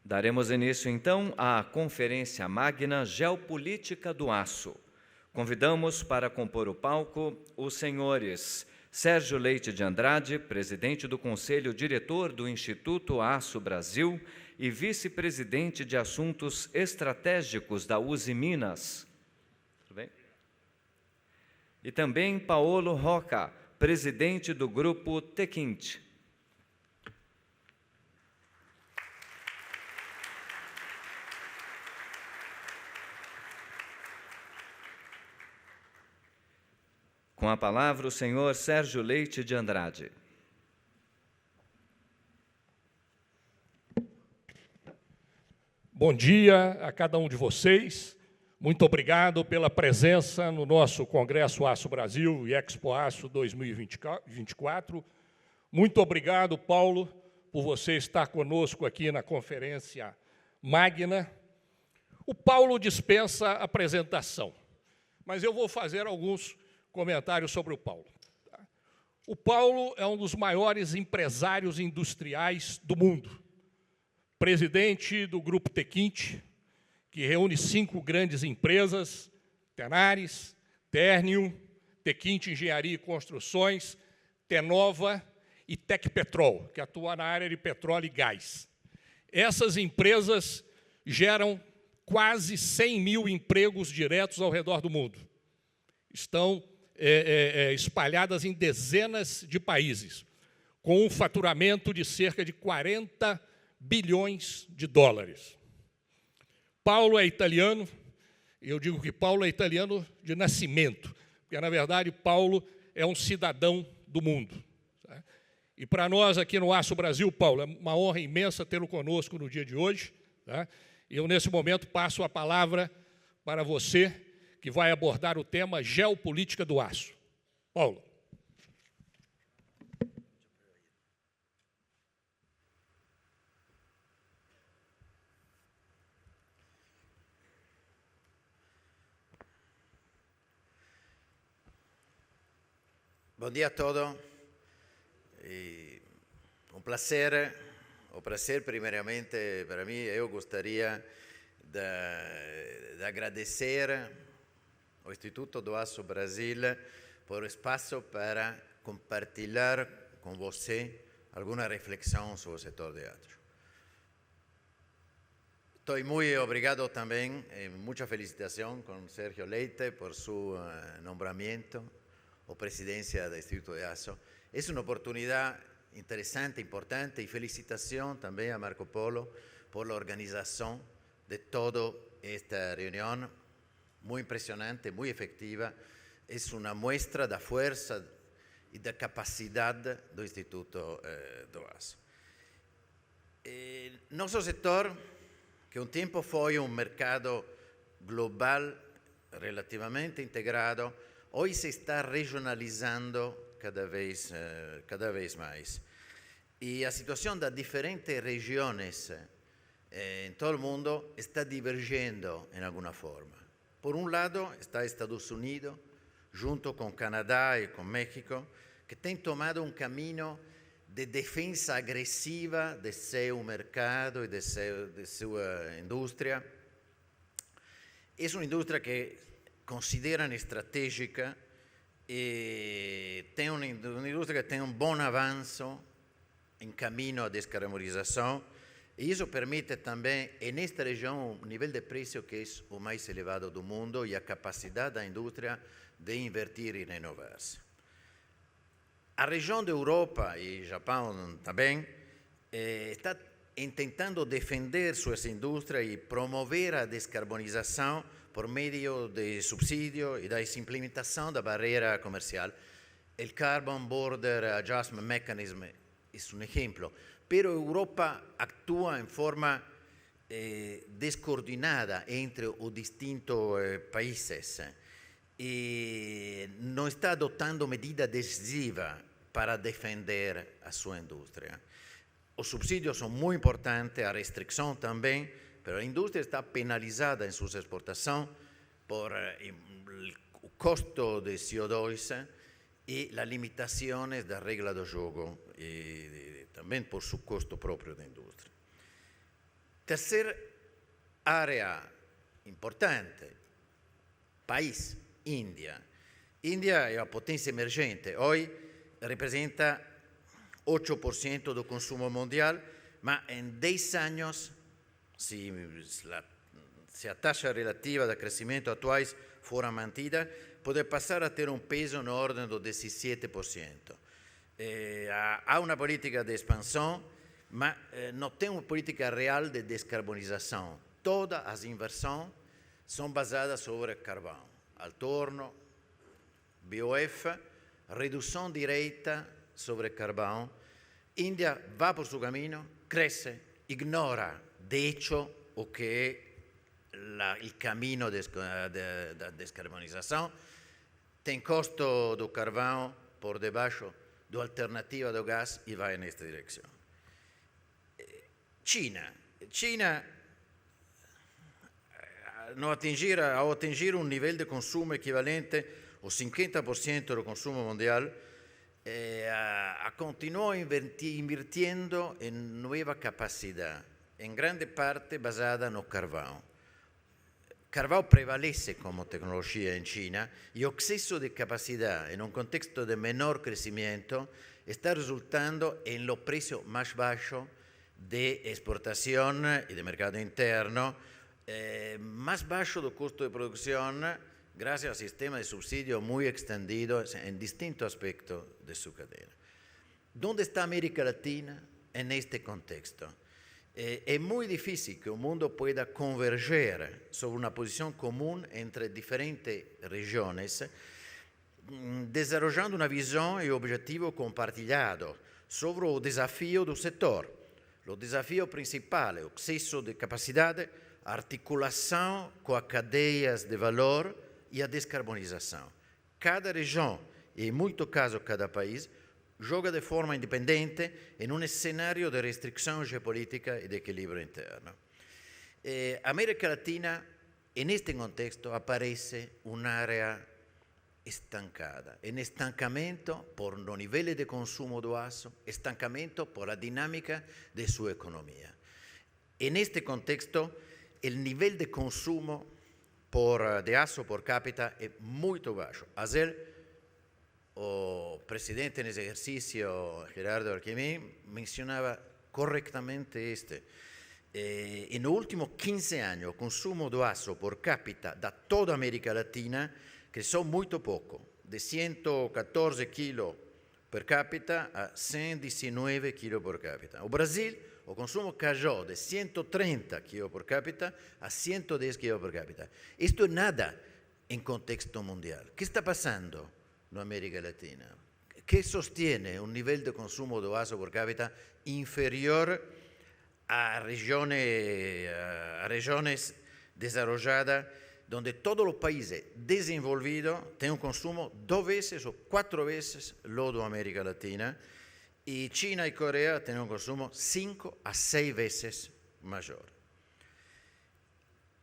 Daremos início, então, à Conferência Magna Geopolítica do Aço. Convidamos para compor o palco os senhores Sérgio Leite de Andrade, presidente do Conselho Diretor do Instituto Aço Brasil e vice-presidente de Assuntos Estratégicos da Uzi Minas. Tudo bem? E também Paolo Rocca, presidente do Grupo Tequinte. Com a palavra, o senhor Sérgio Leite de Andrade. Bom dia a cada um de vocês. Muito obrigado pela presença no nosso Congresso Aço Brasil e Expo Aço 2024. Muito obrigado, Paulo, por você estar conosco aqui na Conferência Magna. O Paulo dispensa apresentação, mas eu vou fazer alguns comentários sobre o Paulo. O Paulo é um dos maiores empresários industriais do mundo, presidente do Grupo Tequinte, que reúne 5 grandes empresas: Tenaris, Ternium, Tequinte Engenharia e Construções, Tenova e Tecpetrol, que atua na área de petróleo e gás. Essas empresas geram quase 100 mil empregos diretos ao redor do mundo. Estão espalhadas em dezenas de países, com um faturamento de cerca de 40 bilhões de dólares. Paulo é italiano, e eu digo que Paulo é italiano de nascimento, porque, na verdade, Paulo é um cidadão do mundo. Tá? E para nós aqui no Aço Brasil, Paulo, é uma honra imensa tê-lo conosco no dia de hoje. Tá? Eu, nesse momento, passo a palavra para você, que vai abordar o tema Geopolítica do Aço. Paulo. Bom dia a todos. O prazer primeiramente para mim, eu gostaria de agradecer ao Instituto do Aço Brasil por o espaço para compartilhar com você alguma reflexão sobre o setor de aço. Estou muito obrigado também, muita felicitação com Sérgio Leite por seu nombramiento ou presidência do Instituto de Aço. É uma oportunidade interessante, importante, e felicitação também a Marco Polo por a organização de toda esta reunião, muito impressionante, muito efetiva. É uma muestra da força e da capacidade do Instituto do Aço. Nosso setor, que um tempo foi um mercado global relativamente integrado, hoje se está regionalizando cada vez mais. E a situação das diferentes regiões em todo o mundo está divergindo em alguma forma. Por um lado, está Estados Unidos, junto com Canadá e com México, que tem tomado um caminho de defesa agressiva de seu mercado e de sua indústria. É uma indústria que consideram estratégica e tem uma indústria que tem bom avanço em caminho à descarbonização, e isso permite também, nesta região, um nível de preço que é o mais elevado do mundo e a capacidade da indústria de invertir e renovar-se. A região da Europa e Japão também está tentando defender suas indústrias e promover a descarbonização por meio de subsídios e da implementação da barreira comercial. O Carbon Border Adjustment Mechanism é um exemplo, pero a Europa atua em forma descoordenada entre os distintos países e não está adotando medidas decisivas para defender a sua indústria. Os subsídios são muito importantes, a restrição também, mas a indústria está penalizada em suas exportações por o custo de CO2 e as limitações da regra do jogo, e também por seu custo próprio da indústria. Tercera área importante, país, India. India è una potenza emergente, oggi rappresenta 8% del consumo mondiale, ma in 10 anni, se la taxa relativa del crescimento attuale fuera mantida, può passare a avere un peso in ordine del 17%. Ha una politica di espansione, ma non tem una politica real de descarbonização. Todas as inversões são basadas sobre carvão. Al-torno, BOF, redução direta sobre carvão. Índia va por su camino, cresce, ignora, de hecho, o que è il cammino da descarbonização. Tem costo do carvão por debaixo da alternativa do gas e vai nesta direção. China ao atingir um nível de consumo equivalente ao 50% do consumo mundial, continuou invirtiendo em nova capacidade, em grande parte basada no carvão. Carvão prevalece como tecnologia em China e o excesso de capacidade em um contexto de menor crescimento está resultando em lo preço mais baixo de exportación y de mercado interno, más bajo del costo de producción gracias al sistema de subsidio muy extendido en distintos aspectos de su cadena. ¿Dónde está América Latina en este contexto? Es muy difícil que un mundo pueda converger sobre una posición común entre diferentes regiones, desarrollando una visión y objetivo compartilhado sobre el desafío del sector. O desafio principal é o excesso de capacidade, a articulação com as cadeias de valor e a descarbonização. Cada região, e em muitos casos cada país, joga de forma independente em um cenário de restrição geopolítica e de equilíbrio interno. A América Latina, neste contexto, aparece un'area estancada, en estancamento por los niveles de consumo de aço, estancamento por la dinámica de su economía. En este contexto, el nivel de consumo de aço por cápita es muy bajo. Ayer, el presidente en ese ejercicio, Gerardo Arquimí, mencionaba correctamente en los últimos 15 años, el consumo de aço por cápita de toda América Latina cresceu muito pouco, de 114 kg per capita a 119 kg per capita. No Brasil, o consumo cayó de 130 kg per capita a 110 kg per capita. Esto es nada en contexto mundial. ¿Qué está pasando en América Latina? ¿Qué sostiene un nivel de consumo de aço per capita inferior a regiones desarrolladas, donde todos los países desenvolvidos tienen un consumo 2 veces o 4 veces lo de América Latina, y China y Corea tienen un consumo 5 a 6 veces mayor.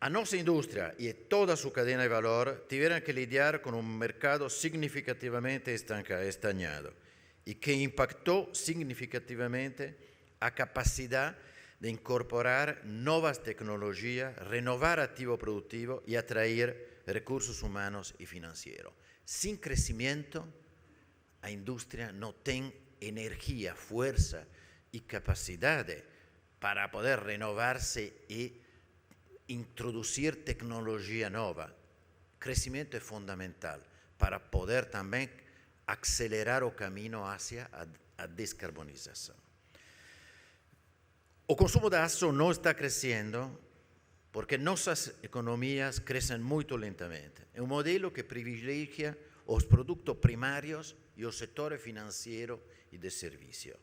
A nuestra industria y toda su cadena de valor tuvieron que lidiar con un mercado significativamente estancado y que impactó significativamente a capacidad de incorporar nuevas tecnologías, renovar activo productivo y atraer recursos humanos y financieros. Sin crecimiento, la industria no tiene energía, fuerza y capacidad para poder renovarse y introducir tecnología nueva. Crecimiento es fundamental para poder también acelerar el camino hacia la descarbonización. El consumo de aço no está creciendo porque nuestras economías crecen muy lentamente. Es un modelo que privilegia los productos primarios y el sector financiero y de servicio.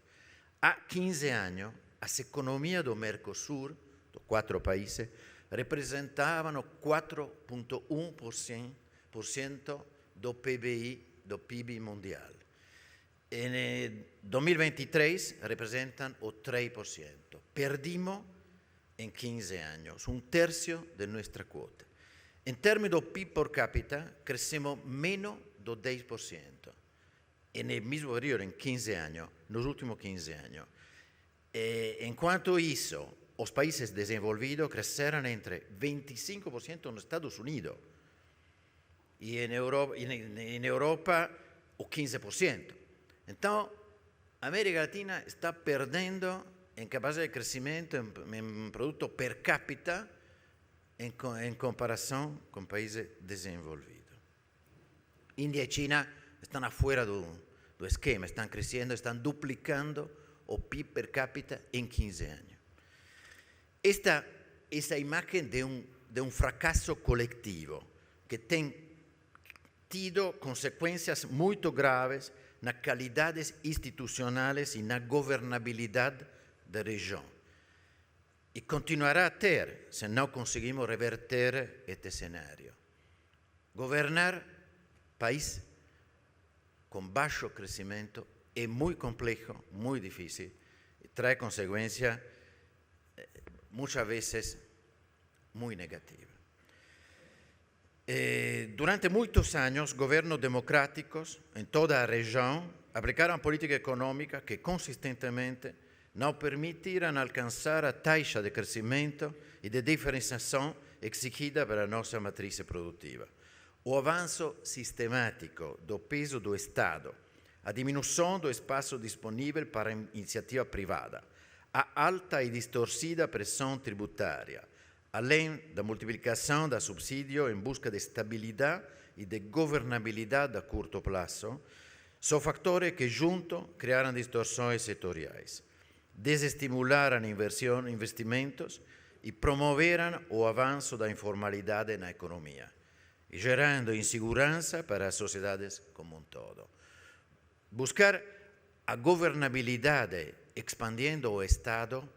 A 15 años, las economías del Mercosur, de 4 países, representaban 4,1% del PIB mundial. En el 2023 representan el 3%. Perdimos en 15 años un tercio de nuestra cuota. En términos de PIB por cápita, crecemos menos del 10%. En el mismo periodo, en 15 años, en los últimos 15 años. En cuanto a eso, os países desenvolvidos cresceram entre 25% nos Estados Unidos e em Europa o 15%. Então, a América Latina está perdendo em capacidade de crescimento em produto per capita em comparação com países desenvolvidos. Índia e China estão fora do esquema, estão crescendo, estão duplicando o PIB per capita em 15 anos. Essa imagem de um fracasso coletivo que tem tido consequências muito graves nas qualidades institucionais e na governabilidade da região. E continuará a ter, se não conseguimos reverter este cenário. Governar país com baixo crescimento é muito complexo, muito difícil, e traz consequências muitas vezes muito negativas. Durante muitos anos, governos democráticos em toda a região aplicaram política econômica que consistentemente não permitiram alcançar a taxa de crescimento e de diferenciação exigida pela nossa matriz produtiva. O avanço sistemático do peso do Estado, a diminuição do espaço disponível para a iniciativa privada, a alta e distorcida pressão tributária, além da multiplicação da subsídio em busca de estabilidade e de governabilidade a curto prazo, são fatores que juntos criaram distorções setoriais, desestimularam investimentos e promoveram o avanço da informalidade na economia, gerando insegurança para as sociedades como um todo. Buscar a governabilidade expandindo o Estado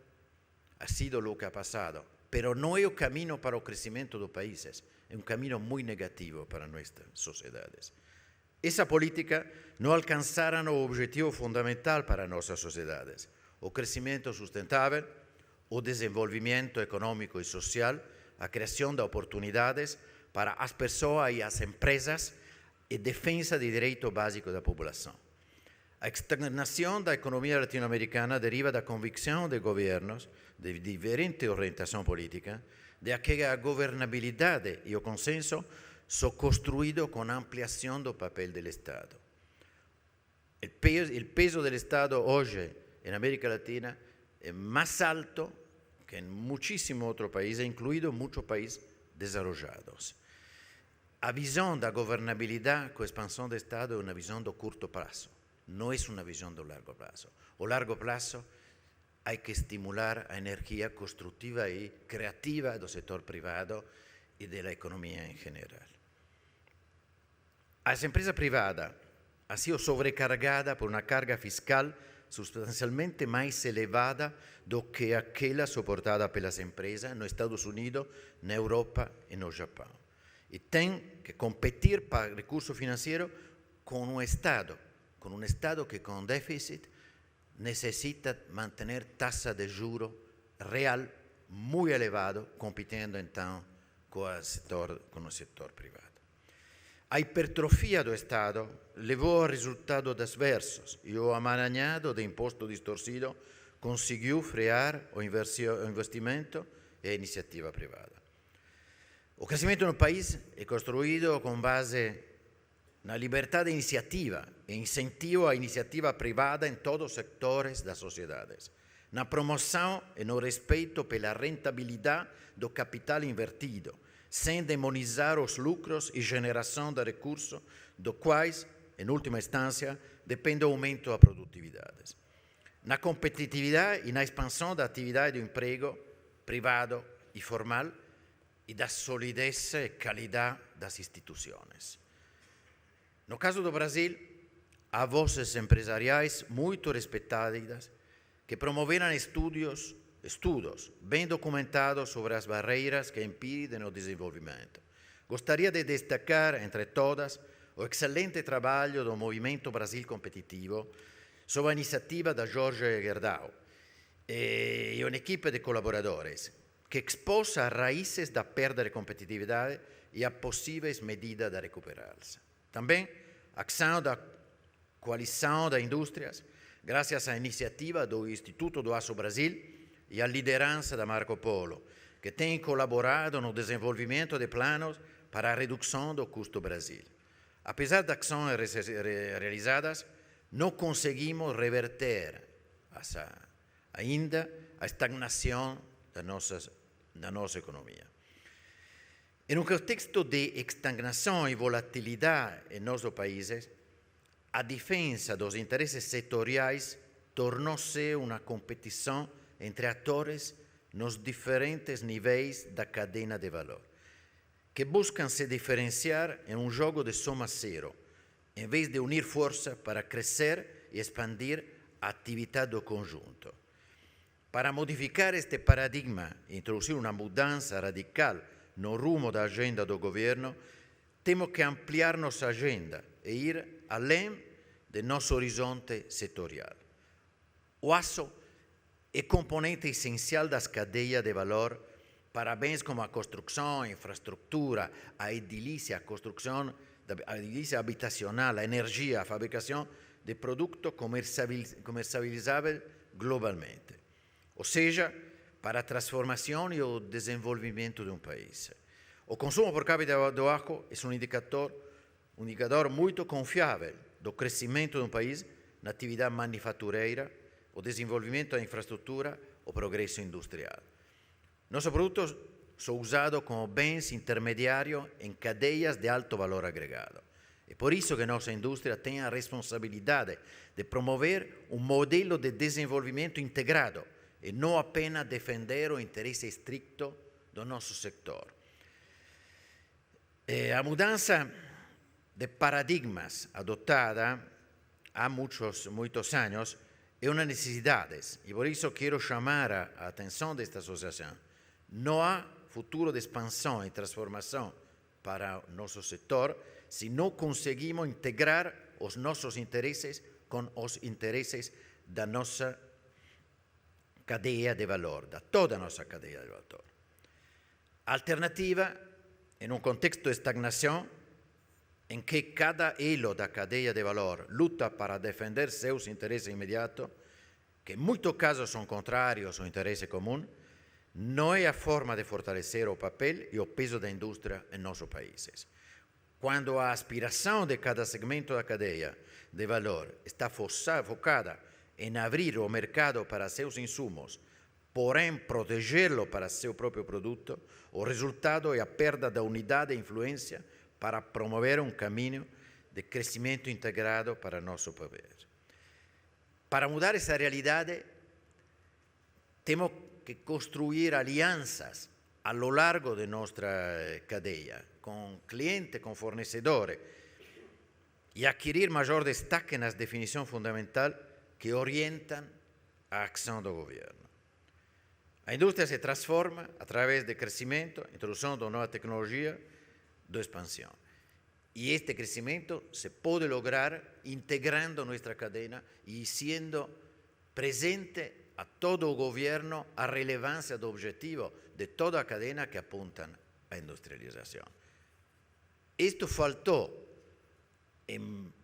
ha sido o que ha passado, pero não é o caminho para o crescimento dos países, é um caminho muito negativo para nossas sociedades. Essa política não alcançará o objetivo fundamental para nossas sociedades, o crescimento sustentável, o desenvolvimento econômico e social, a criação de oportunidades para as pessoas e as empresas e defesa de direitos básicos da população. A estagnação da economia latino-americana deriva da convicção de governos de diferente orientação política de que a governabilidade e o consenso são construídos com ampliação do papel do Estado. O peso do Estado hoje na América Latina é mais alto que em muitíssimos outros países, incluídos muitos países desenvolvidos. A visão da governabilidade com a expansão do Estado é uma visão do curto prazo, não é uma visão do largo prazo. O largo prazo há que estimular a energia construtiva e criativa do setor privado e da economia em geral. As empresas privadas han sido sobrecargadas por uma carga fiscal substancialmente mais elevada do que aquela suportada pelas empresas nos Estados Unidos, na Europa e no Japão. E tem que competir para recurso financeiro com um Estado que com déficit necessita manter taxa de juros real muito elevado, competindo então com o setor privado. A hipertrofia do Estado levou a resultados adversos e o amaranhado de imposto distorcido conseguiu frear o investimento e a iniciativa privada. O crescimento no país é construído com base na liberdade de iniciativa e incentivo à iniciativa privada em todos os setores das sociedades, na promoção e no respeito pela rentabilidade do capital invertido, sem demonizar os lucros e geração de recursos, dos quais, em última instância, depende o aumento da produtividade. Na competitividade e na expansão da atividade do emprego privado e formal e da solidez e qualidade das instituições. No caso do Brasil, há vozes empresariais muito respeitadas que promoveram estudos bem documentados sobre as barreiras que impedem o desenvolvimento. Gostaria de destacar, entre todas, o excelente trabalho do Movimento Brasil Competitivo, sob a iniciativa da Jorge Gerdau e uma equipe de colaboradores, que expôs as raízes da perda de competitividade e as possíveis medidas de recuperá-las. Também a ação da Coalição das Indústrias, graças à iniciativa do Instituto do Aço Brasil e a liderança da Marco Polo, que tem colaborado no desenvolvimento de planos para a redução do custo do Brasil. Apesar das ações realizadas, não conseguimos reverter ainda a estagnação da nossa economia. Em um contexto de estagnação e volatilidade em nossos países, a defesa dos interesses setoriais tornou-se uma competição entre atores nos diferentes níveis da cadeia de valor, que buscam se diferenciar em um jogo de soma zero, em vez de unir força para crescer e expandir a atividade do conjunto. Para modificar este paradigma e introduzir uma mudança radical no rumo da agenda do governo, temos que ampliar nossa agenda e ir além do nosso horizonte setorial. O aço é componente essencial das cadeias de valor para bens como a construção, a infraestrutura, a edilícia, a construção, a edilícia habitacional, a energia, a fabricação de produtos comercializáveis globalmente. Ou seja, para a transformação e o desenvolvimento de um país. O consumo por capita do aço é um indicador muito confiável do crescimento de um país na atividade manufatureira, o desenvolvimento da infraestrutura, o progresso industrial. Nossos produtos são usados como bens intermediários em cadeias de alto valor agregado. É por isso que nossa indústria tem a responsabilidade de promover um modelo de desenvolvimento integrado e não apenas defender o interesse estricto do nosso setor. A mudança de paradigmas adotada há muitos anos é uma necessidade e por isso quero chamar a atenção desta associação. Não há futuro de expansão e transformação para o nosso setor se não conseguimos integrar os nossos interesses com os interesses da nossa cadeia de valor, da toda a nossa cadeia de valor. A alternativa, em um contexto de estagnação, em que cada elo da cadeia de valor luta para defender seus interesses imediatos, que em muitos casos são contrários ao interesse comum, não é a forma de fortalecer o papel e o peso da indústria em nossos países. Quando a aspiração de cada segmento da cadeia de valor está focada em abrir o mercado para seus insumos, porém protegê-lo para seu próprio produto, o resultado é a perda da unidade e influência para promover um caminho de crescimento integrado para nosso país. Para mudar essa realidade, temos que construir alianças ao longo de nossa cadeia, com clientes, com fornecedores, e adquirir maior destaque nas definições fundamentais que orientam a ação do governo. A indústria se transforma através de crescimento, introdução de nova tecnologia, de expansão. E este crescimento se pode lograr integrando nossa cadeia e sendo presente a todo o governo a relevância do objetivo de toda a cadeia que apontam à industrialização. Isto faltou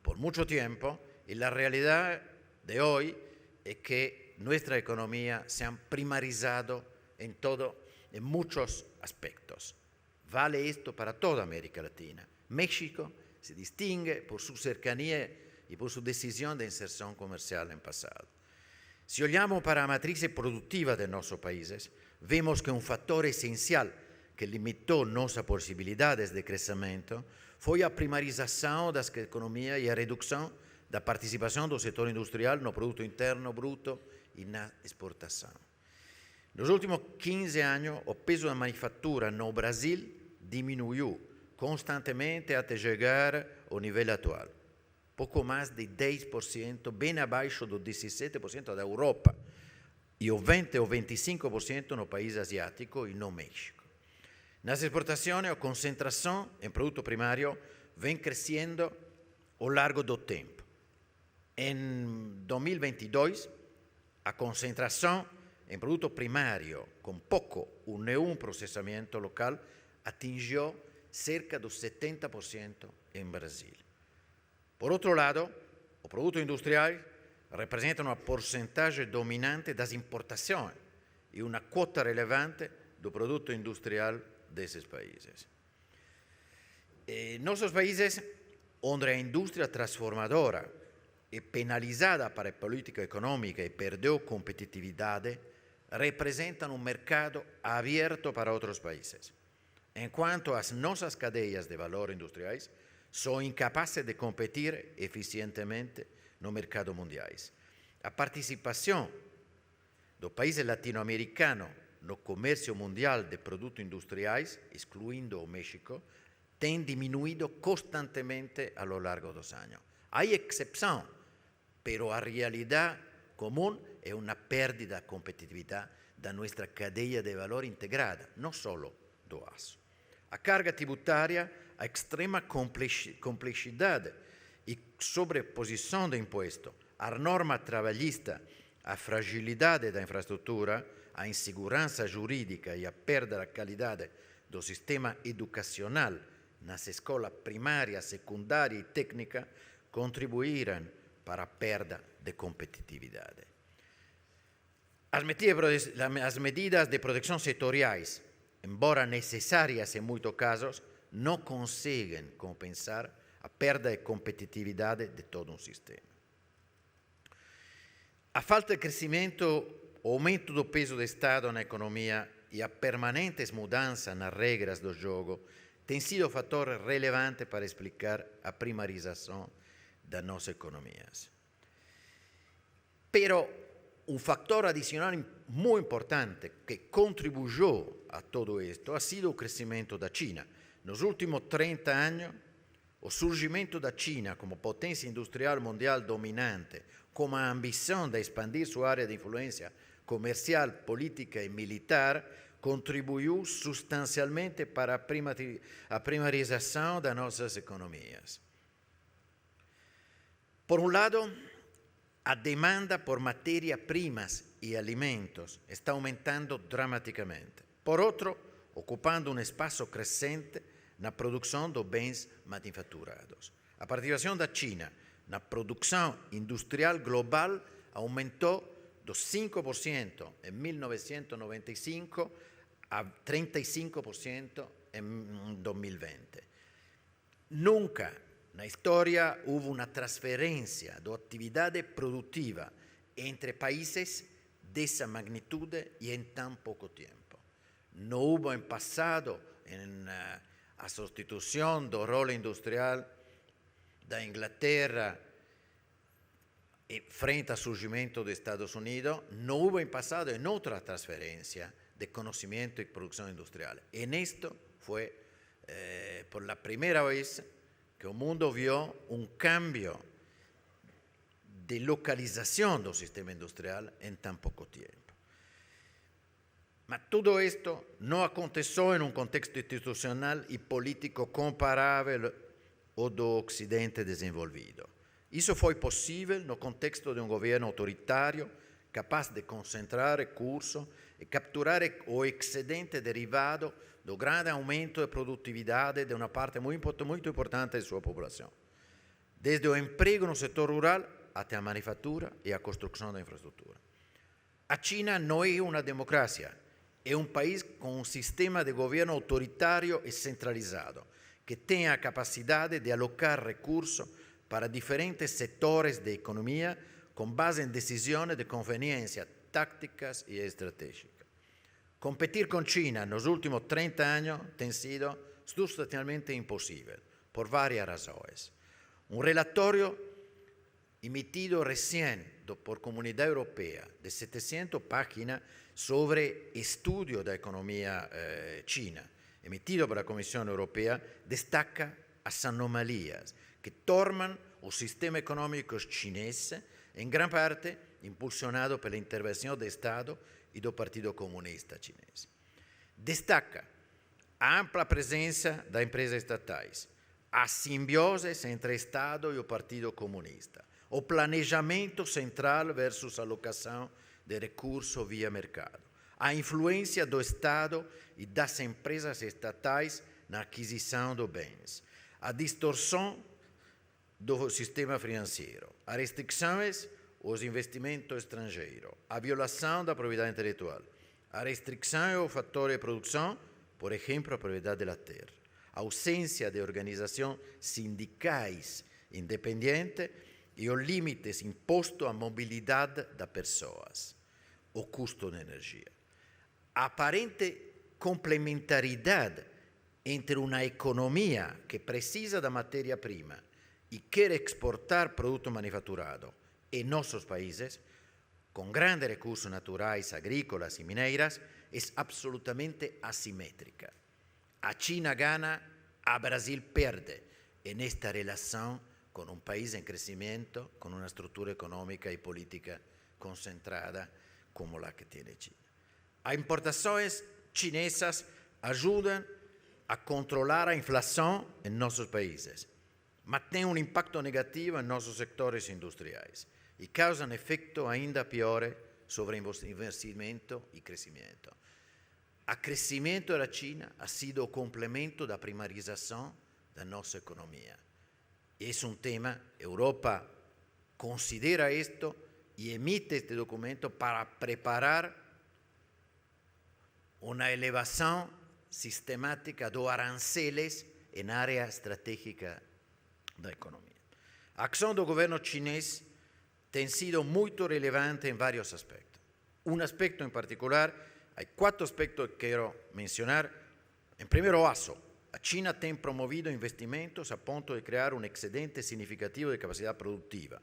por muito tempo e a realidade de hoje é que nossa economia se ha primarizado em muitos aspectos. Vale isto para toda a América Latina. México se distingue por sua cercanía e por sua decisão de inserção comercial no passado. Se olhamos para a matriz produtiva de nossos países, vemos que um fator essencial que limitou nossas possibilidades de crescimento foi a primarização das economias e a redução da participação do setor industrial no produto interno bruto e na exportação. Nos últimos 15 anos, o peso da manufatura no Brasil diminuiu constantemente até chegar ao nível atual. Pouco mais de 10%, bem abaixo do 17% da Europa, e o 20% ou 25% no país asiático e no México. Nas exportações, a concentração em produto primário vem crescendo ao largo do tempo. Em 2022, a concentração em produto primário com pouco ou nenhum processamento local atingiu cerca dos 70% em Brasil. Por outro lado, o produto industrial representa uma porcentagem dominante das importações e uma quota relevante do produto industrial desses países. Nossos países, onde a indústria transformadora é penalizada para a política econômica e perdeu competitividade, representam um mercado aberto para outros países, enquanto as nossas cadeias de valor industriais são incapazes de competir eficientemente no mercado mundiais. A participação do país latino-americano no comércio mundial de produtos industriais, excluindo o México, tem diminuído constantemente a lo largo dos anos. Há exceção, pero a realidade comum é uma perda de competitividade da nossa cadeia de valor integrada, não só do aço. A carga tributária, a extrema complexidade e sobreposição de imposto, a norma trabalhista, a fragilidade da infraestrutura, a insegurança jurídica e a perda da qualidade do sistema educacional nas escolas primária, secundária e técnica contribuíram para a perda de competitividade. As medidas de proteção setoriais, embora necessárias em muitos casos, não conseguem compensar a perda de competitividade de todo um sistema. A falta de crescimento, o aumento do peso do Estado na economia e a permanentes mudanças nas regras do jogo têm sido fatores relevantes para explicar a primarização das nossas economias. Pero um fator adicional muito importante que contribuiu a todo isto ha sido o crescimento da China. Nos últimos 30 anos, o surgimento da China como potência industrial mundial dominante, com a ambição de expandir sua área de influência comercial, política e militar, contribuiu substancialmente para a primarização das nossas economias. Por um lado, a demanda por matérias-primas e alimentos está aumentando dramaticamente. Por outro, ocupando um espaço crescente na produção de bens manufaturados. A participação da China na produção industrial global aumentou dos 5% em 1995 a 35% em 2020. Nunca na história houve uma transferência de atividade produtiva entre países dessa magnitude e em tão pouco tempo. Não houve em passado a substituição do rol industrial da Inglaterra frente ao surgimento dos Estados Unidos, não houve em passado em outra transferência de conhecimento e produção industrial. E nisto foi, por a primeira vez, que o mundo viu um cambio de localização do sistema industrial em tão pouco tempo. Mas tudo isto não aconteceu em um contexto institucional e político comparável ao do Ocidente desenvolvido. Isso foi possível no contexto de um governo autoritário capaz de concentrar recursos e capturar o excedente derivado do grande aumento de produtividade de uma parte muito importante de sua população, desde o emprego no setor rural até a manufatura e a construção da infraestrutura. A China não é uma democracia, é um país com um sistema de governo autoritário e centralizado, que tem a capacidade de alocar recursos para diferentes setores da economia com base em decisões de conveniência táticas e estratégicas. Competir com a China nos últimos 30 anos tem sido substancialmente impossível, por várias razões. Um relatório emitido recém por Comunidade Europeia, de 700 páginas, sobre estudo da economia china, emitido pela Comissão Europeia, destaca as anomalias que tornam o sistema econômico chinês, em grande parte, impulsionado pela intervenção do Estado e do Partido Comunista Chinês. Destaca a ampla presença das empresas estatais, a simbiose entre o Estado e o Partido Comunista, o planejamento central versus a alocação de recursos via mercado, a influência do Estado e das empresas estatais na aquisição de bens, a distorção do sistema financeiro, as restrições aos investimentos estrangeiros, a violação da propriedade intelectual, a restricción o factores de producción, por ejemplo, a propiedad de la tierra, ausencia de organización sindicais independiente e os limites impostos à mobilidade das pessoas, o custo de energia. A aparente complementaridade entre uma economia que precisa da matéria-prima e quer exportar produto manufaturado em nossos países, com grandes recursos naturais, agrícolas e mineiras, é absolutamente assimétrica. A China gana, a Brasil perde nesta relação con un país en crecimiento, con una estructura económica y política concentrada como la que tiene China. Las importaciones chinesas ayudan a controlar la inflación en nuestros países, pero tienen un impacto negativo en nuestros sectores industriales y causan efectos ainda peores sobre investimento y crecimiento. El crecimiento de la China ha sido complemento de la primarización de nuestra economía. Es un tema, Europa considera esto y emite este documento para preparar una elevación sistemática de aranceles en área estratégica de la economía. La acción del gobierno chinés ha sido muy relevante en varios aspectos. Un aspecto en particular, hay 4 aspectos que quiero mencionar. En primer lugar, a China tem promovido investimentos a ponto de criar un excedente significativo de capacidad productiva,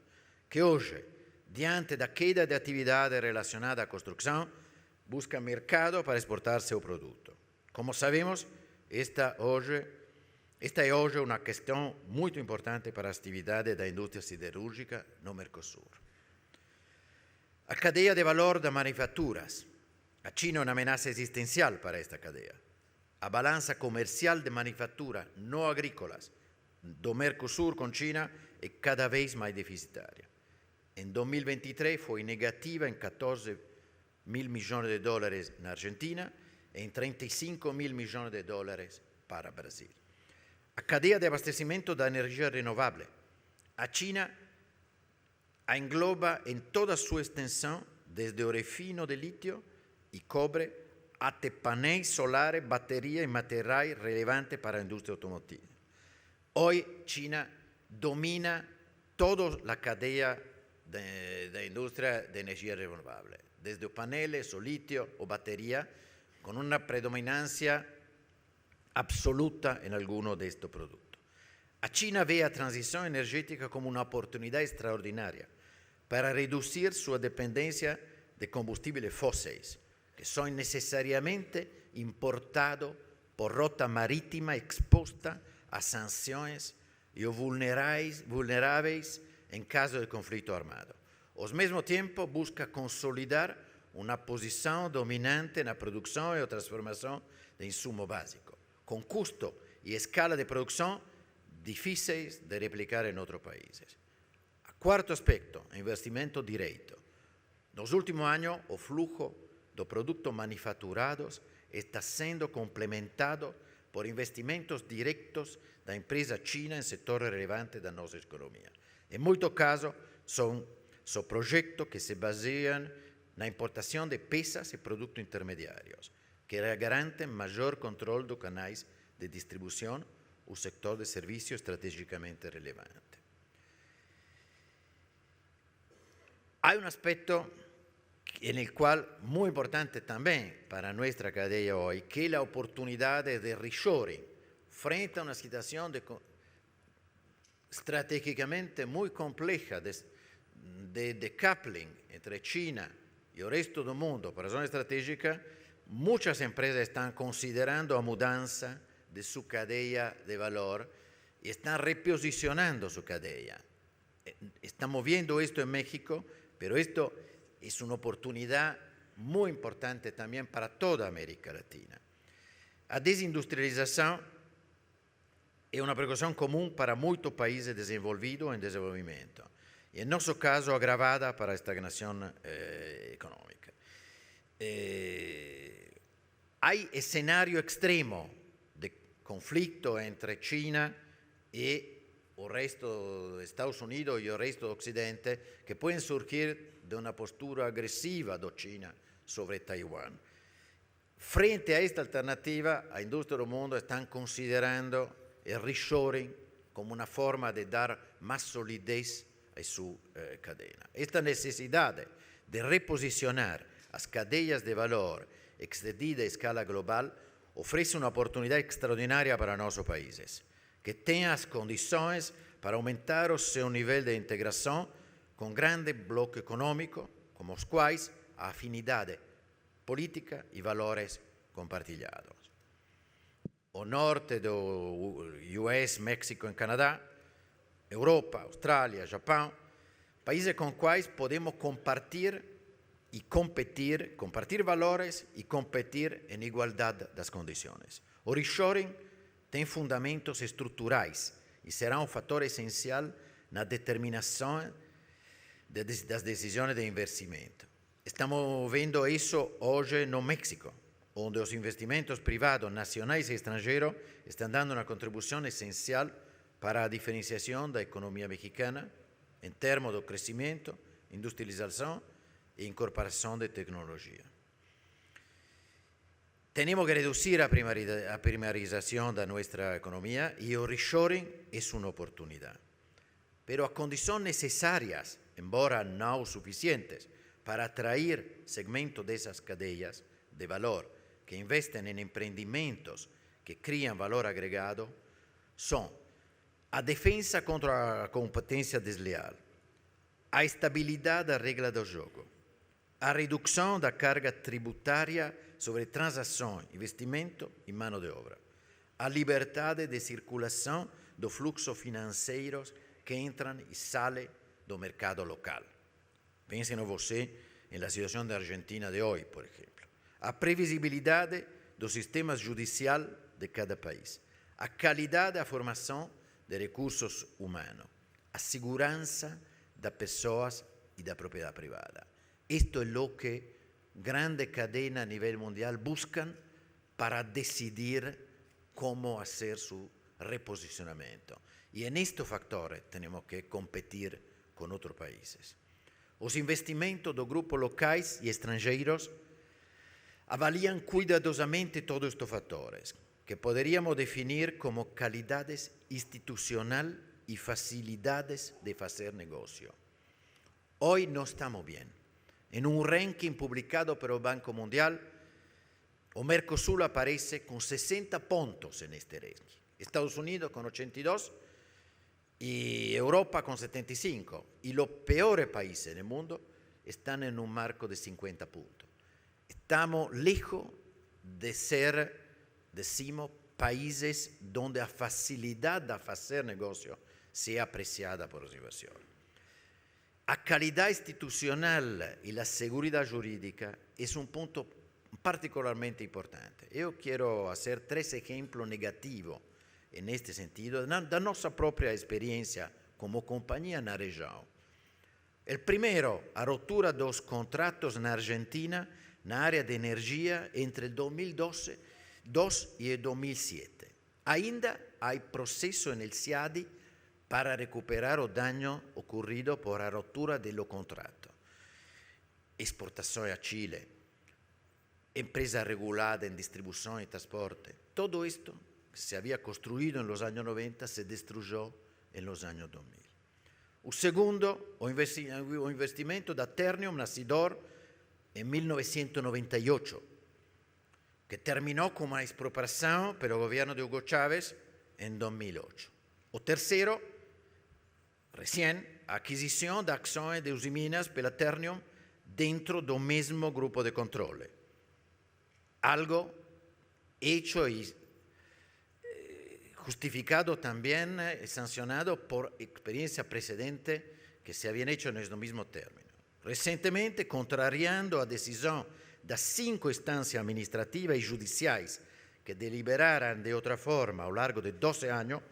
que hoy, diante da queda de actividades relacionadas a construcción, busca mercado para exportar seu producto. Como sabemos, esta é hoje uma questão muito importante para a atividade da indústria siderúrgica no Mercosul. A cadeia de valor das manufaturas. A China é uma ameaça existencial para esta cadeia. A balança comercial de manufaturas não agrícolas do Mercosul com China é cada vez mais deficitária. Em 2023 foi negativa em 14 mil milhões de dólares na Argentina e em 35 mil milhões de dólares para o Brasil. A cadeia de abastecimento da energia renovável. A China a engloba em toda a sua extensão, desde o refino de lítio e cobre até painéis solares, baterias e materiais relevantes para a indústria automotiva. Hoje, China domina toda a cadeia da indústria de energia renovável, desde os painéis, o lítio, ou bateria, com uma predominância absoluta em alguns destes produtos. A China vê a transição energética como uma oportunidade extraordinária para reduzir sua dependência de combustíveis fósseis, que são necessariamente importados por rota marítima exposta a sanções e vulneráveis em caso de conflito armado. Ao mesmo tempo, busca consolidar uma posição dominante na produção e transformação de insumo básico, com custo e escala de produção difíceis de replicar em outros países. Quarto aspecto, investimento direto. Nos últimos anos, o flujo de produtos manufaturados está sendo complementado por investimentos diretos da empresa china em setores relevantes da nossa economia. Em muitos casos, são projetos que se baseiam na importação de peças e produtos intermediários, que garantem maior controle dos canais de distribuição, o sector de serviços estrategicamente relevante. Há um aspecto en el cual, muy importante también para nuestra cadena hoy, que es la oportunidad de reshoring frente a una situación estratégicamente muy compleja de decoupling entre China y el resto del mundo por razón estratégica. Muchas empresas están considerando la mudanza de su cadena de valor y están reposicionando su cadena. Estamos viendo esto en México, pero esto es una oportunidad muy importante también para toda América Latina. La desindustrialización es una preocupación común para muchos países desenvolvidos o en desenvolvimiento, y en nuestro caso agravada para la estagnación económica. Hay escenario extremo de conflicto entre China y el resto de Estados Unidos y el resto de Occidente que pueden surgir de una postura agresiva de China sobre Taiwán. Frente a esta alternativa, la industria del mundo están considerando el reshoring como una forma de dar más solidez a su cadena. Esta necesidad de reposicionar las cadenas de valor extendida a escala global ofrece una oportunidad extraordinaria para nuestros países, que tengan las condiciones para aumentar o seu nivel de integración con grandes bloques económicos, como los cuales a afinidad política y valores compartillados. O norte do US, México e Canadá, Europa, Australia, Japão, países con cuales podemos compartir valores y competir en igualdad de las condiciones. O reshoring tiene fundamentos estructurales y será un factor esencial en la determinación de las decisiones de investimento. Estamos viendo eso hoy en México, donde los investimentos privados nacionales y extranjeros están dando una contribución esencial para la diferenciación de la economía mexicana en términos de crecimiento, industrialización e incorporación de tecnología. Tenemos que reducir la primarización de nuestra economía y el reshoring es una oportunidad, pero a condiciones necesarias, embora no suficientes, para atraer segmentos de esas cadenas de valor que invisten en emprendimientos que crean valor agregado, son a defensa contra la competencia desleal, a estabilidad da regra do jogo, a reducción da carga tributaria sobre transacción, investimento y mano de obra, a libertad de circulación de fluxos financieros que entran y salen del mercado local. Piensen você en la situación de Argentina de hoy, por ejemplo. A previsibilidad del sistema judicial de cada país, a calidad de formación de recursos humanos, a segurança de personas y de propiedad privada. Esto es lo que grandes cadenas a nivel mundial buscan para decidir cómo hacer su reposicionamiento. Y en estos factores tenemos que competir con otros países. Los investimentos de grupos locales y extranjeros avalían cuidadosamente todos estos factores, que podríamos definir como calidades institucionales y facilidades de hacer negocio. Hoy no estamos bien. En un ranking publicado por el Banco Mundial, el Mercosur aparece con 60 puntos en este ranking. Estados Unidos con 82 y Europa con 75. Y los peores países del mundo están en un marco de 50 puntos. Estamos lejos de ser, decimos, países donde la facilidad de hacer negocio sea apreciada por los inversores. La calidad institucional y la seguridad jurídica es un punto particularmente importante. Yo quiero hacer 3 ejemplos negativos en este sentido, de nuestra propia experiencia como compañía en la región. El primero, la ruptura de los contratos en Argentina en la área de energía entre el 2012 y el 2007. Ainda hay proceso en el CIADI para recuperar el daño ocurrido por la ruptura de los contratos. Exportación a Chile, empresa regulada en distribución y transporte. Todo esto que se había construido en los años 90 se destruyó en los años 2000. El segundo, el investimento de Ternium nacido en 1998, que terminó con una expropiación por el gobierno de Hugo Chávez en 2008. El tercero, recién, adquisición de acciones de Usiminas por la Ternium dentro del mismo grupo de control. Algo hecho y justificado también y sancionado por experiencia precedente que se habían hecho en el mismo término. Recientemente, contrariando la decisión de 5 instancias administrativas y judiciales que deliberaran de otra forma a lo largo de 12 años,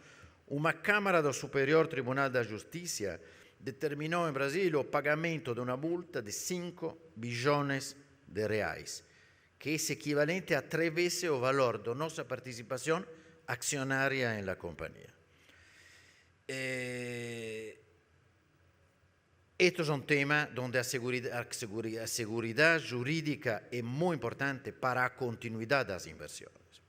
una Cámara del Superior Tribunal de Justicia determinó en Brasil el pagamento de una multa de 5 billones de reais, que es equivalente a 3 veces el valor de nuestra participación accionaria en la compañía. Esto es un tema donde la seguridad jurídica es muy importante para la continuidad de las inversiones.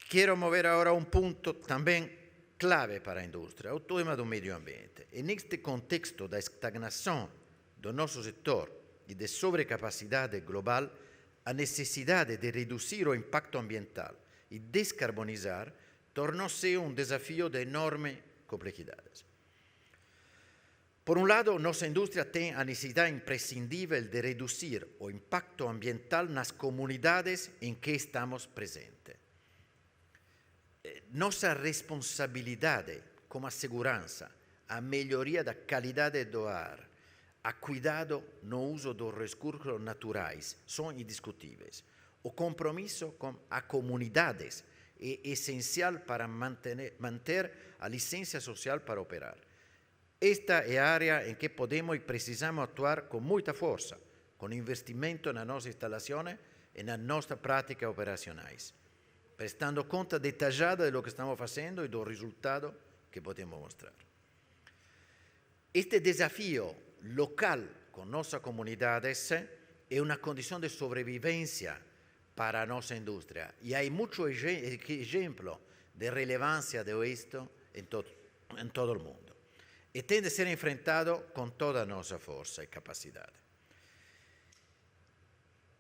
Quiero mover ahora un punto también clave para la industria, el tema del medio ambiente. En este contexto de estagnación de nuestro sector y de sobrecapacidad global, la necesidad de reducir el impacto ambiental y descarbonizar tornó a ser un desafío de enormes complejidades. Por un lado, nuestra industria tiene la necesidad imprescindible de reducir el impacto ambiental en las comunidades en que estamos presentes. Nuestra responsabilidad como aseguranza a melhoria da qualidade do ar, a cuidado no uso dos recursos naturais são indiscutíveis. O compromisso com as comunidades é essencial para manter a licença social para operar. Esta é a área em que podemos e precisamos atuar com muita força, com investimento nas nossas instalações e nas nossas práticas operacionais, prestando conta detalhada do que estamos fazendo e do resultado que podemos mostrar. Este desafío local con nuestras comunidades es una condición de sobrevivencia para nuestra industria y hay muchos ejemplos de relevancia de esto en todo el mundo. Y tiene que ser enfrentado con toda nuestra fuerza y capacidad.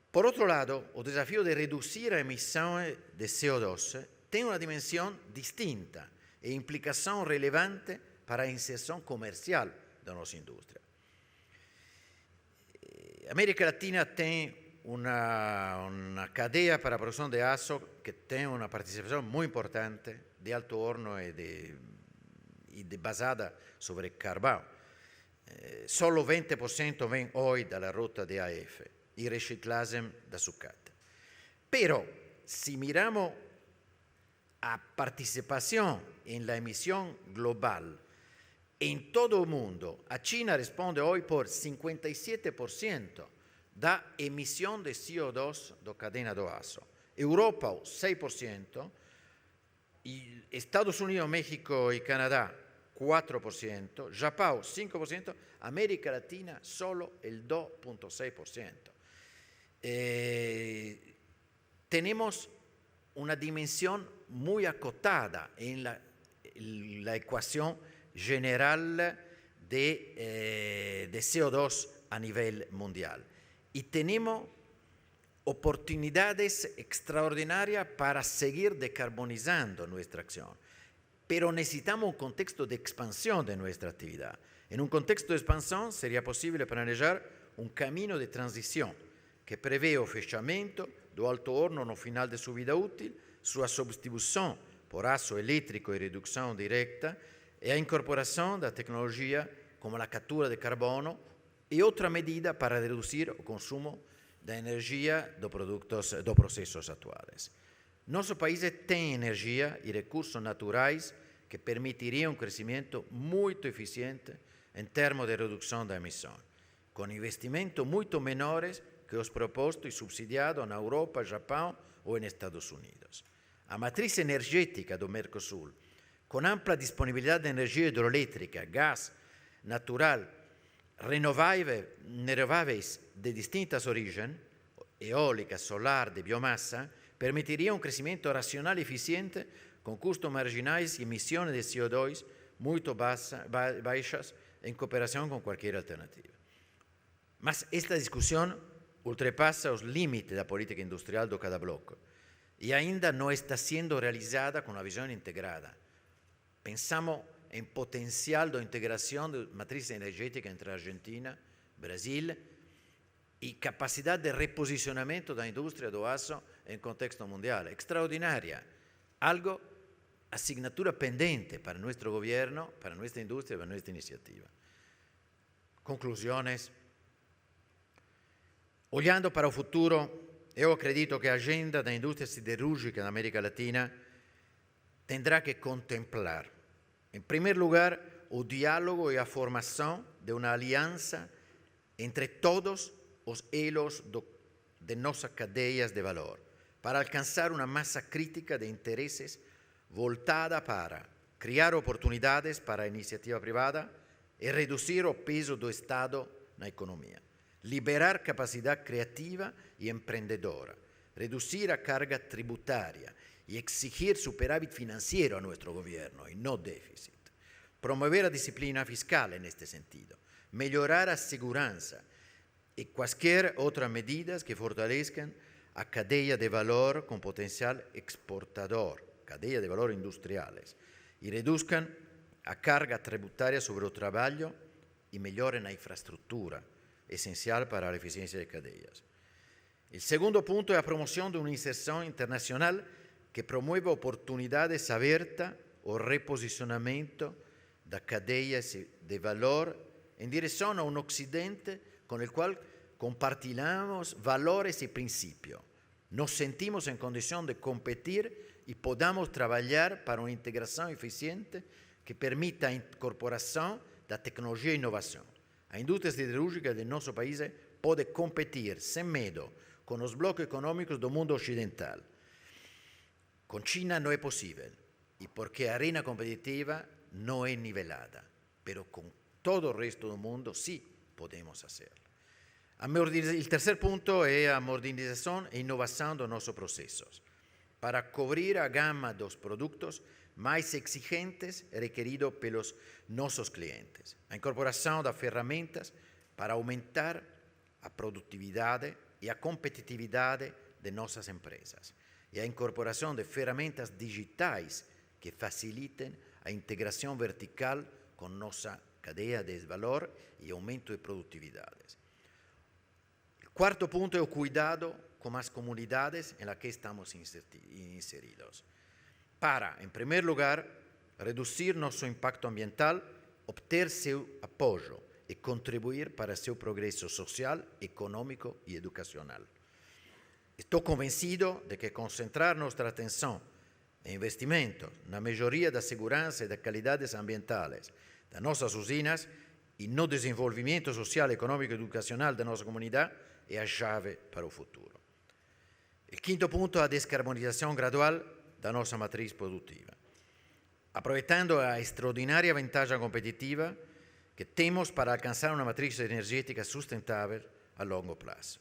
Por otro lado, el desafío de reducir las emisiones de CO2 tiene una dimensión distinta e implicación relevante para la inserción comercial de nuestra industria. América Latina tiene una cadena para la producción de azo que tiene una participación muy importante de alto horno y basada sobre carbón. Solo 20% viene hoy de la ruta de AF y reciclaje de sucate. Pero si miramos a participación en la emisión global, en todo el mundo, a China responde hoy por 57% da emisión de CO2 da cadena do aço. Europa, 6%, y Estados Unidos, México y Canadá, 4%, Japón, 5%, América Latina, solo el 2.6%. Tenemos una dimensión muy acotada en la ecuación general de CO2 a nivel mundial. Y tenemos oportunidades extraordinarias para seguir decarbonizando nuestra acción. Pero necesitamos un contexto de expansión de nuestra actividad. En un contexto de expansión sería posible planear un camino de transición que prevé el fechamento do alto horno no final de su vida útil, su sustitución por azo eléctrico y reducción directa, e a incorporação da tecnologia como a captura de carbono e outra medida para reduzir o consumo da energia dos processos atuais. Nosso país tem energia e recursos naturais que permitiriam um crescimento muito eficiente em termos de redução da emissão, com investimentos muito menores que os propostos e subsidiados na Europa, Japão ou nos Estados Unidos. A matriz energética do Mercosul, con amplia disponibilidad de energía hidroeléctrica, gas natural, renovables de distintas orígenes, eólica, solar, de biomasa, permitiría un crecimiento racional y eficiente con costos marginales y emisiones de CO2 muy bajas en cooperación con cualquier alternativa. Mas esta discusión ultrapasa los límites de la política industrial de cada bloque y ainda no está siendo realizada con una visión integrada. Pensamos en potencial de integración de matriz energética entre Argentina, Brasil y capacidad de reposicionamiento de la industria do aço en contexto mundial. Extraordinaria. Algo, asignatura pendente para nuestro gobierno, para nuestra industria y para nuestra iniciativa. Conclusiones. Olhando para el futuro, yo acredito que la agenda de la industria siderúrgica en América Latina tendrá que contemplar, en primer lugar, el diálogo y la formación de una alianza entre todos los hilos de nuestras cadenas de valor para alcanzar una masa crítica de intereses voltada para crear oportunidades para la iniciativa privada, e reduzir o peso do Estado na economia. Liberar capacidade criativa e empreendedora. Reducir a carga tributária y exigir superávit financiero a nuestro gobierno y no déficit. Promover la disciplina fiscal en este sentido. Mejorar la seguridad y cualquier otras medidas que fortalezcan a cadena de valor con potencial exportador, cadena de valor industriales, y reduzcan a carga tributaria sobre el trabajo y mejoren la infraestructura, esencial para la eficiencia de cadenas. El segundo punto es la promoción de una inserción internacional que promueva oportunidades abiertas o reposicionamiento de cadenas de valor en dirección a un occidente con el cual compartimos valores y principios. Nos sentimos en condición de competir y podamos trabajar para una integración eficiente que permita la incorporación de tecnología e innovación. La industria siderúrgica del nuestro país puede competir sin miedo con los bloques económicos del mundo occidental. Con China no es posible, y porque la arena competitiva no es nivelada, pero con todo el resto del mundo sí podemos hacerlo. El tercer punto es la modernización e innovación de nuestros procesos, para cubrir la gama de los productos más exigentes requeridos por nuestros clientes. La incorporación de herramientas para aumentar la productividad y la competitividad de nuestras empresas. Y la incorporación de herramientas digitales que faciliten la integración vertical con nuestra cadena de valor y aumento de productividades. El cuarto punto es el cuidado con las comunidades en las que estamos inseridos. Para, en primer lugar, reducir nuestro impacto ambiental, obtener su apoyo y contribuir para su progreso social, económico y educacional. Estoy convencido de que concentrar nuestra atención e investimentos en la mejoría de seguridad y de calidades ambientales de nuestras usinas y no desenvolvimiento social, económico y educacional de nuestra comunidad es la llave para el futuro. El quinto punto es la descarbonización gradual de nuestra matriz productiva, aprovechando la extraordinaria ventaja competitiva que tenemos para alcanzar una matriz energética sustentable a largo plazo.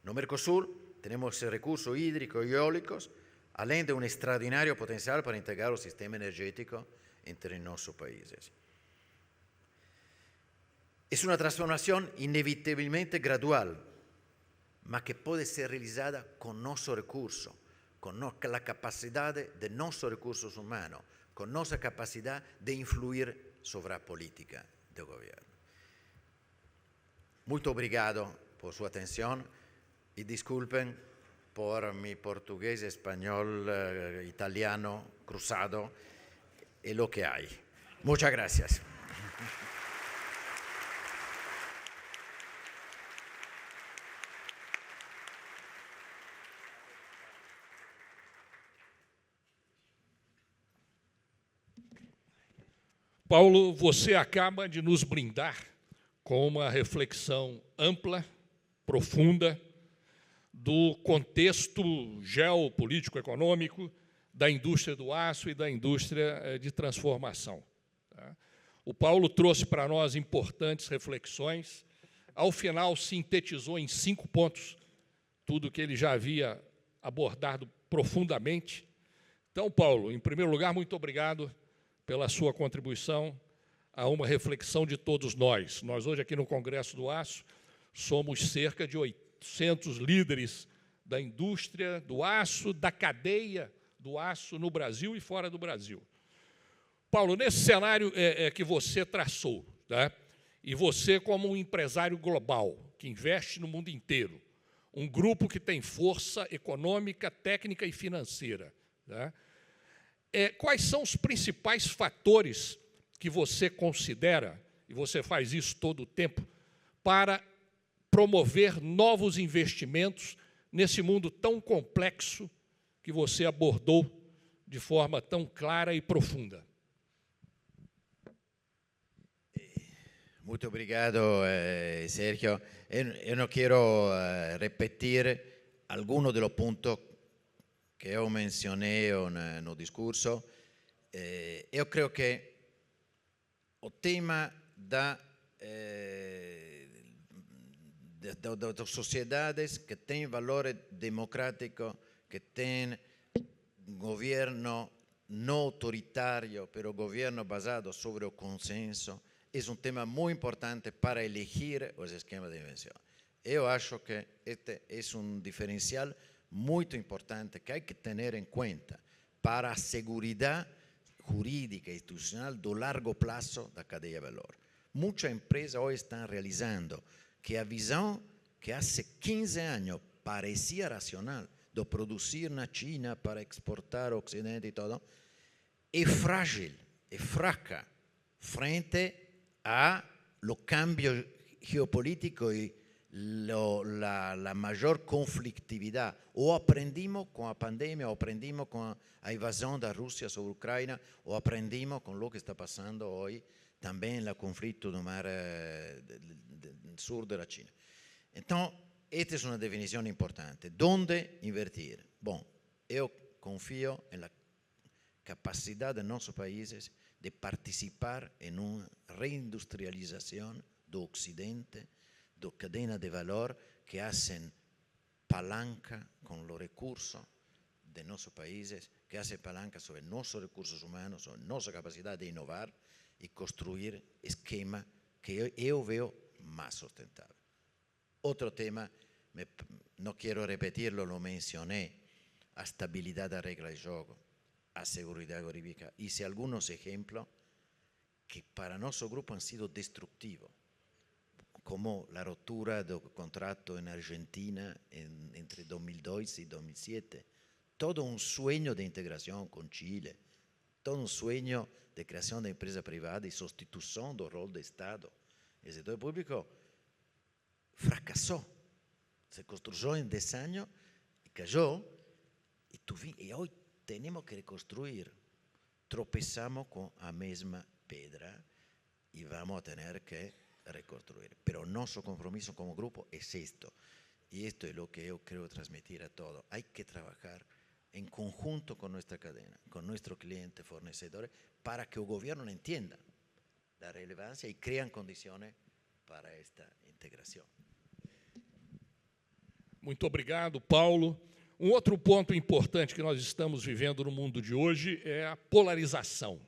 En el Mercosur tenemos recursos hídricos y eólicos, además de un extraordinario potencial para integrar el sistema energético entre nuestros países. Es una transformación inevitablemente gradual, pero que puede ser realizada con nuestros recursos, con la capacidad de nuestros recursos humanos, con nuestra capacidad de influir sobre la política del gobierno. Muy obrigado por su atención y disculpen por mi portugués, español, italiano, cruzado, y lo que hay. Muchas gracias. Paulo, você acaba de nos brindar com uma reflexão ampla, profunda, do contexto geopolítico-econômico da indústria do aço e da indústria de transformação. O Paulo trouxe para nós importantes reflexões. Ao final, sintetizou em 5 pontos tudo que ele já havia abordado profundamente. Então, Paulo, em primeiro lugar, muito obrigado pela sua contribuição a uma reflexão de todos nós. Nós, hoje, aqui no Congresso do Aço, somos cerca de 800 líderes da indústria do aço, da cadeia do aço no Brasil e fora do Brasil. Paulo, nesse cenário que você traçou, tá? E você como um empresário global, que investe no mundo inteiro, um grupo que tem força econômica, técnica e financeira, tá? Quais são os principais fatores que você considera, e você faz isso todo o tempo, para promover novos investimentos nesse mundo tão complexo que você abordou de forma tão clara e profunda? Muito obrigado, Sergio. Eu não quero repetir algunos de los puntos que eu mencionei no discurso. Eu creio que o tema de sociedades que têm valores democráticos, que têm governo não autoritário, pero governo basado sobre o consenso, é um tema muito importante para elegir os esquemas de invenção. Eu acho que este é um diferencial muito importante que há que ter em conta para a segurança jurídica e institucional do largo prazo da cadeia de valor. Muitas empresas hoje estão realizando que a visão que há 15 anos parecia racional de produzir na China para exportar ao Ocidente e todo, é frágil, é fraca frente a lo cambio geopolítico e la maior conflitividade. Ou aprendimos com a pandemia, ou aprendimos com a invasão da Rússia sobre a Ucrânia, ou aprendimos com o que está passando hoje também no conflito no mar sul da China. Então, esta é uma definição importante. Onde invertir? Bom, eu confio na capacidade de nossos países de participar em uma reindustrialização do Ocidente, da cadeia de valor, que hacen palanca com os recursos de nossos países, que hacen palanca sobre nossos recursos humanos, sobre nossa capacidade de inovar e construir esquema que eu vejo mais sustentável. Outro tema, não quero repetirlo, lo mencioné, a estabilidade da regra de jogo, a seguridade jurídica. Hice algunos ejemplos que para nosso grupo han sido destructivos, como la ruptura del contrato en Argentina entre 2002 y 2007, todo un sueño de integración con Chile, todo un sueño de creación de empresa privada y sustitución del rol de Estado. El sector público fracasó, se construyó en 10 años y cayó, y hoy tenemos que reconstruir. Tropezamos con la misma piedra y vamos a tener que reconstruir. Pero nuestro compromiso como grupo es esto. Y esto es lo que yo quiero transmitir a todos. Hay que trabajar en conjunto con nuestra cadena, con nuestros clientes, fornecedores, para que el gobierno entienda la relevancia y crean condiciones para esta integração. Muito obrigado, Paulo. Um outro ponto importante que nós estamos vivendo no mundo de hoje é a polarização.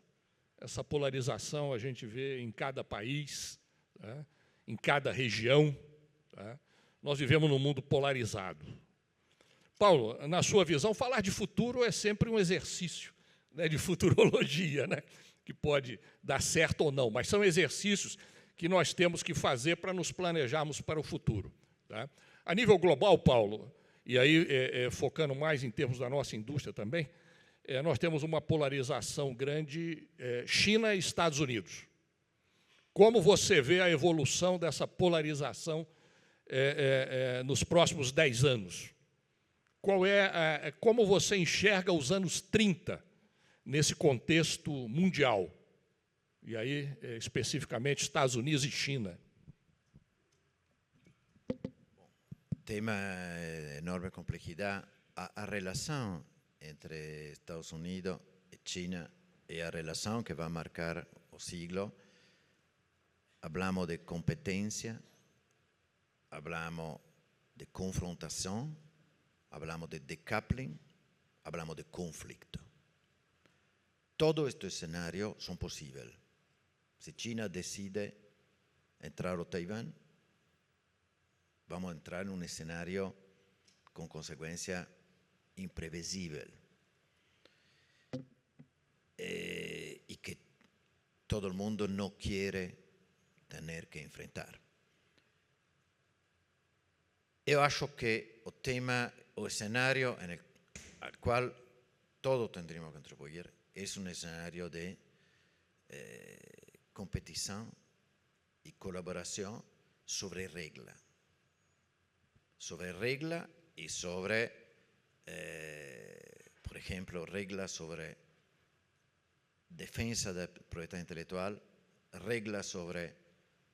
Essa polarização a gente vê em cada país, tá? Em cada região. Tá? Nós vivemos num mundo polarizado. Paulo, na sua visão, falar de futuro é sempre um exercício, né, de futurologia, né, que pode dar certo ou não, mas são exercícios que nós temos que fazer para nos planejarmos para o futuro. Tá? A nível global, Paulo, e aí focando mais em termos da nossa indústria também, nós temos uma polarização grande China e Estados Unidos. Como você vê a evolução dessa polarização nos próximos 10 anos? Como você enxerga os anos 30 nesse contexto mundial? E aí, especificamente, Estados Unidos e China. Tema de enorme complexidade. A relação entre Estados Unidos e China é a relação que vai marcar o siglo. Hablamos de competência, hablamos de confrontação, hablamos de decoupling, hablamos de conflicto. Todos estos escenarios son posibles. Si China decide entrar a Taiwán, vamos a entrar en un escenario con consecuencias imprevisibles y que todo el mundo no quiere tener que enfrentar. Yo acho que el tema, o escenario al cual todos tendríamos que contribuir es un escenario de competición y colaboración sobre regla. Sobre regla y sobre, por ejemplo, reglas sobre defensa de propiedad intelectual, reglas sobre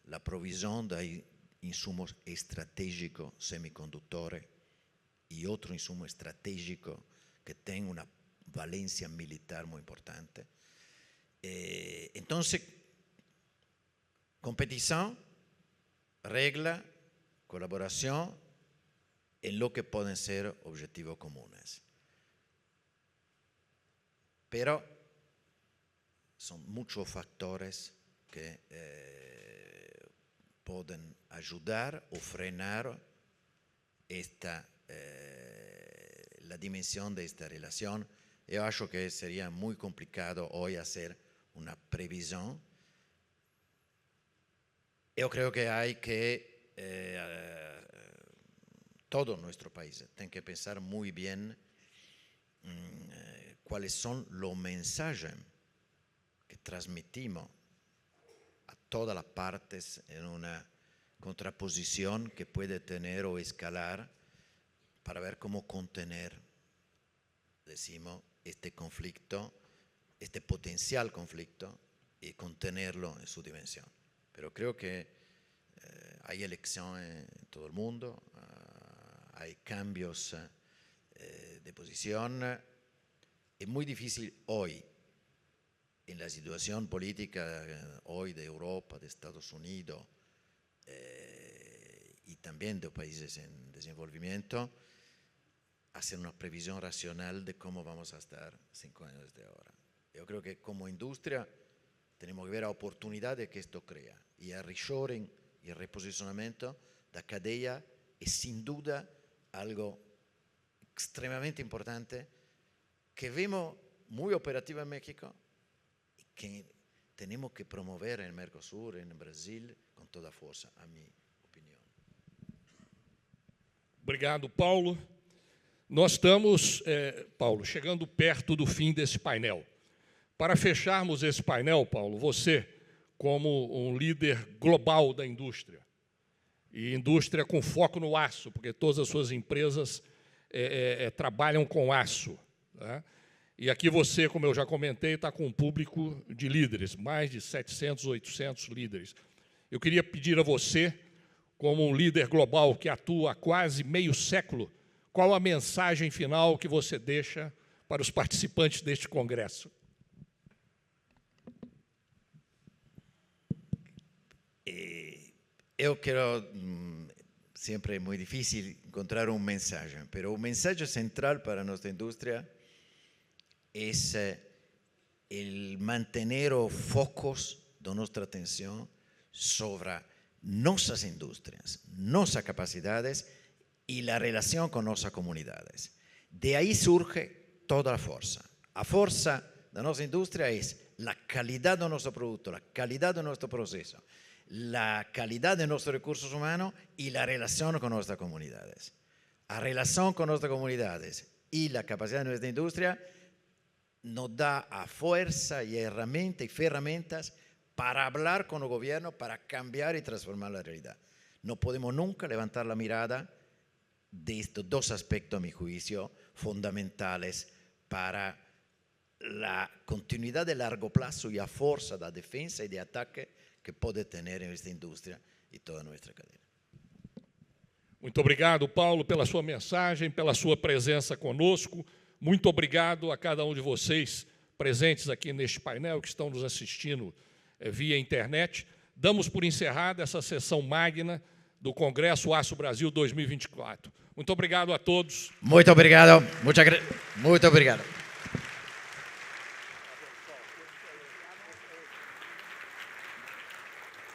la provisión de insumos estratégicos semiconductores y otro insumo estratégico que tenga una valencia militar muy importante. Entonces, competición, regla, colaboración en lo que pueden ser objetivos comunes. Pero son muchos factores que pueden ayudar o frenar la dimensión de esta relación. Yo creo que sería muy complicado hoy hacer una previsión. Yo creo que hay que, todo nuestro país tiene que pensar muy bien cuáles son los mensajes que transmitimos a todas las partes en una contraposición que puede tener o escalar para ver cómo contener, decimos, este conflicto, este potencial conflicto y contenerlo en su dimensión. Pero creo que hay elecciones en todo el mundo, hay cambios de posición. Es muy difícil hoy, en la situación política hoy de Europa, de Estados Unidos y también de países en desenvolvimiento, hacer una previsión racional de cómo vamos a estar 5 años desde ahora. Yo creo que como industria tenemos que ver la oportunidad de que esto crea. Y el reshoring y el reposicionamiento de la cadena es sin duda algo extremadamente importante que vemos muy operativo en México y que tenemos que promover en el Mercosur, en Brasil, con toda fuerza, a mi opinión. Obrigado, Paulo. Nós estamos, Paulo, chegando perto do fim desse painel. Para fecharmos esse painel, Paulo, você, como um líder global da indústria, e indústria com foco no aço, porque todas as suas empresas trabalham com aço, tá? E aqui você, como eu já comentei, está com um público de líderes, mais de 700, 800 líderes. Eu queria pedir a você, como um líder global que atua há quase meio século, qual a mensagem final que você deixa para os participantes deste congresso? Eu quero, siempre es muy difícil encontrar un mensaje, pero un mensaje central para nuestra industria es el mantener focos de nuestra atención sobre nuestras industrias, nuestras capacidades y la relación con nuestras comunidades. De ahí surge toda la fuerza. La fuerza de nuestra industria es la calidad de nuestro producto, la calidad de nuestro proceso, la calidad de nuestros recursos humanos y la relación con nuestras comunidades. La relación con nuestras comunidades y la capacidad de nuestra industria nos da a fuerza y herramientas para hablar con el gobierno, para cambiar y transformar la realidad. No podemos nunca levantar la mirada de estos dos aspectos, a mi juicio, fundamentales para la continuidad de largo plazo y la fuerza de defensa y de ataque que pode ter em esta indústria e toda a nossa cadeia. Muito obrigado, Paulo, pela sua mensagem, pela sua presença conosco. Muito obrigado a cada um de vocês presentes aqui neste painel, que estão nos assistindo via internet. Damos por encerrada essa sessão magna do Congresso Aço Brasil 2024. Muito obrigado a todos. Muito obrigado. Muito obrigado.